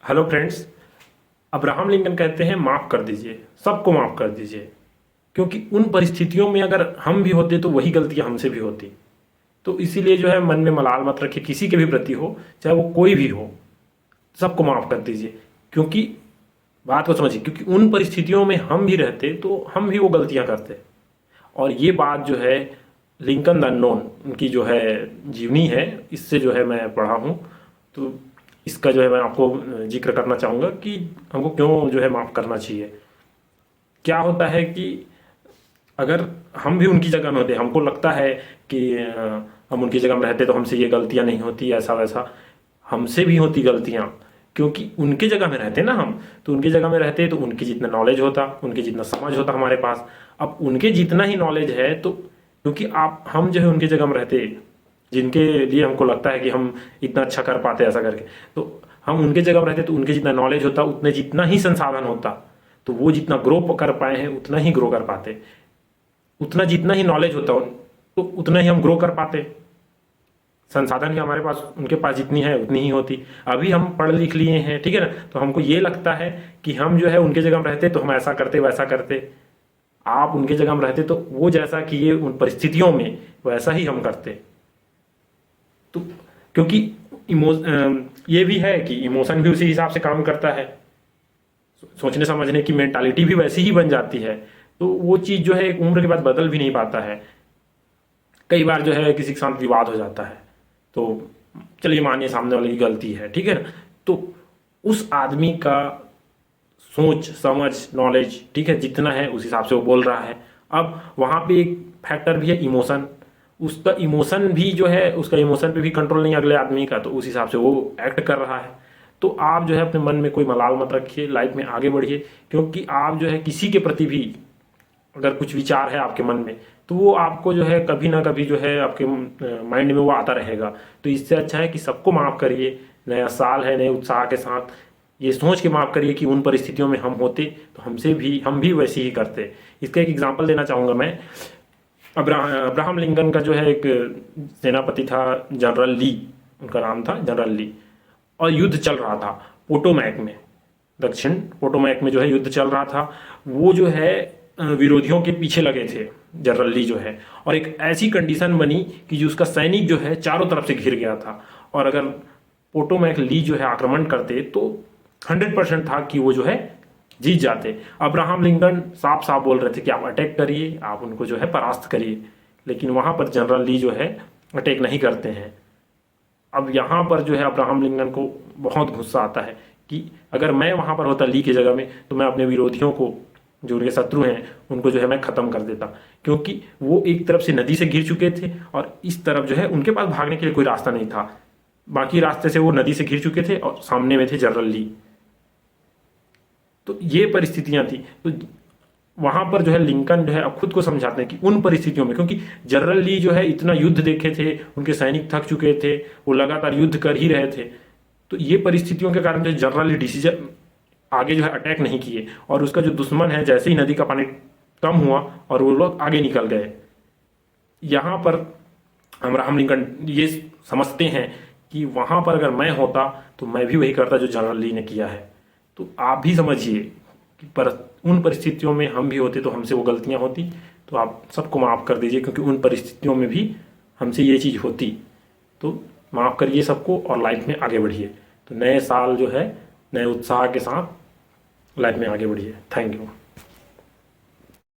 Hello friends. Abraham Lincoln कहते हैं माफ़ कर दीजिए, सबको माफ़ कर दीजिए, क्योंकि उन परिस्थितियों में अगर हम भी होते तो वही गलतियां हमसे भी होती। तो इसीलिए जो है मन में मलाल मत रखिए, किसी के भी प्रति हो, चाहे वो कोई भी हो, सबको माफ़ कर दीजिए। क्योंकि बात को समझिए, क्योंकि उन परिस्थितियों में हम भी रहते तो हम भी वो गलतियां करते। और ये बात जो है लिंकन द अननोन उनकी जो है जीवनी है, इससे जो है मैं पढ़ा हूँ। तो इसका जो है मैं आपको जिक्र करना चाहूँगा कि हमको क्यों जो है माफ़ करना चाहिए। क्या होता है कि अगर हम भी उनकी जगह में होते, हमको लगता है कि हम उनकी जगह में रहते तो हमसे ये गलतियाँ नहीं होती, ऐसा वैसा। हमसे भी होती गलतियाँ, क्योंकि उनके जगह में रहते ना हम। तो उनकी जगह में रहते तो उनकी जितना नॉलेज होता, उनकी जितना समझ होता हमारे पास। अब उनके जितना ही नॉलेज है, तो क्योंकि आप हम जो है उनकी जगह में रहते, जिनके लिए हमको लगता है कि हम इतना अच्छा कर पाते ऐसा करके, तो हम उनके जगह में रहते तो उनके जितना नॉलेज होता, उतने जितना ही संसाधन होता, तो वो जितना ग्रो कर पाए हैं उतना ही ग्रो कर पाते। उतना जितना ही नॉलेज होता तो उतना ही हम ग्रो कर पाते। संसाधन ही हमारे पास, उनके पास जितनी है उतनी ही होती। अभी हम पढ़ लिख लिए हैं, ठीक है ना, तो हमको ये लगता है कि हम जो है उनके जगह में रहते तो हम ऐसा करते वैसा करते। आप उनके जगह में रहते तो वो जैसा किए उन परिस्थितियों में वैसा ही हम करते। तो क्योंकि ये भी है कि इमोशन भी उसी हिसाब से काम करता है, सोचने समझने की मेंटालिटी भी वैसी ही बन जाती है। तो वो चीज़ जो है एक उम्र के बाद बदल भी नहीं पाता है। कई बार जो है किसी के साथ विवाद हो जाता है, तो चलिए मानिए सामने वाले की गलती है, ठीक है ना, तो उस आदमी का सोच समझ नॉलेज, ठीक है, जितना है उस हिसाब से वो बोल रहा है। अब वहाँ पे एक फैक्टर भी है इमोशन। उसका इमोशन भी जो है, उसका इमोशन पे भी कंट्रोल नहीं है अगले आदमी का, तो उस हिसाब से वो एक्ट कर रहा है। तो आप जो है अपने मन में कोई मलाल मत रखिए, लाइफ में आगे बढ़िए। क्योंकि आप जो है किसी के प्रति भी अगर कुछ विचार है आपके मन में, तो वो आपको जो है कभी ना कभी जो है आपके माइंड में वो आता रहेगा। तो इससे अच्छा है कि सबको माफ़ करिए। नया साल है, नए उत्साह के साथ ये सोच के माफ़ करिए कि उन परिस्थितियों में हम होते तो हम भी वैसे ही करते। इसका एक एग्जांपल देना चाहूँगा मैं। अब्राहम लिंकन का जो है एक सेनापति था, जनरल ली, उनका नाम था जनरल ली। और युद्ध चल रहा था पोटोमैक में, दक्षिण पोटोमैक में जो है युद्ध चल रहा था। वो जो है विरोधियों के पीछे लगे थे जनरल ली जो है। और एक ऐसी कंडीशन बनी कि जो उसका सैनिक जो है चारों तरफ से घिर गया था। और अगर पोटोमैक ली जो है आक्रमण करते तो 100% था कि वो जो है जीत जाते। अब्राहम लिंकन साफ साफ बोल रहे थे कि आप अटैक करिए, आप उनको जो है परास्त करिए। लेकिन वहाँ पर जनरल ली जो है अटैक नहीं करते हैं। अब यहाँ पर जो है अब्राहम लिंकन को बहुत गुस्सा आता है कि अगर मैं वहाँ पर होता ली की जगह में, तो मैं अपने विरोधियों को, जो उनके शत्रु हैं, उनको जो है मैं ख़त्म कर देता। क्योंकि वो एक तरफ से नदी से घिर चुके थे और इस तरफ जो है उनके पास भागने के लिए कोई रास्ता नहीं था। बाकी रास्ते से वो नदी से घिर चुके थे और सामने में थे जनरल ली। तो ये परिस्थितियां थी। तो वहां पर जो है लिंकन जो है अब खुद को समझाते हैं कि उन परिस्थितियों में, क्योंकि जनरल ली जो है इतना युद्ध देखे थे, उनके सैनिक थक चुके थे, वो लगातार युद्ध कर ही रहे थे। तो ये परिस्थितियों के कारण जो जनरल ली डिसीजन आगे जो है अटैक नहीं किए। और उसका जो दुश्मन है, जैसे ही नदी का पानी कम हुआ और वो लोग आगे निकल गए। यहाँ पर अब्राहम लिंकन ये समझते हैं कि वहां पर अगर मैं होता तो मैं भी वही करता जो जनरल ली ने किया है। तो आप भी समझिए कि उन परिस्थितियों में हम भी होते तो हमसे वो गलतियां होती। तो आप सबको माफ़ कर दीजिए, क्योंकि उन परिस्थितियों में भी हमसे ये चीज़ होती। तो माफ़ करिए सबको और लाइफ में आगे बढ़िए। तो नए साल जो है नए उत्साह के साथ लाइफ में आगे बढ़िए। Thank you.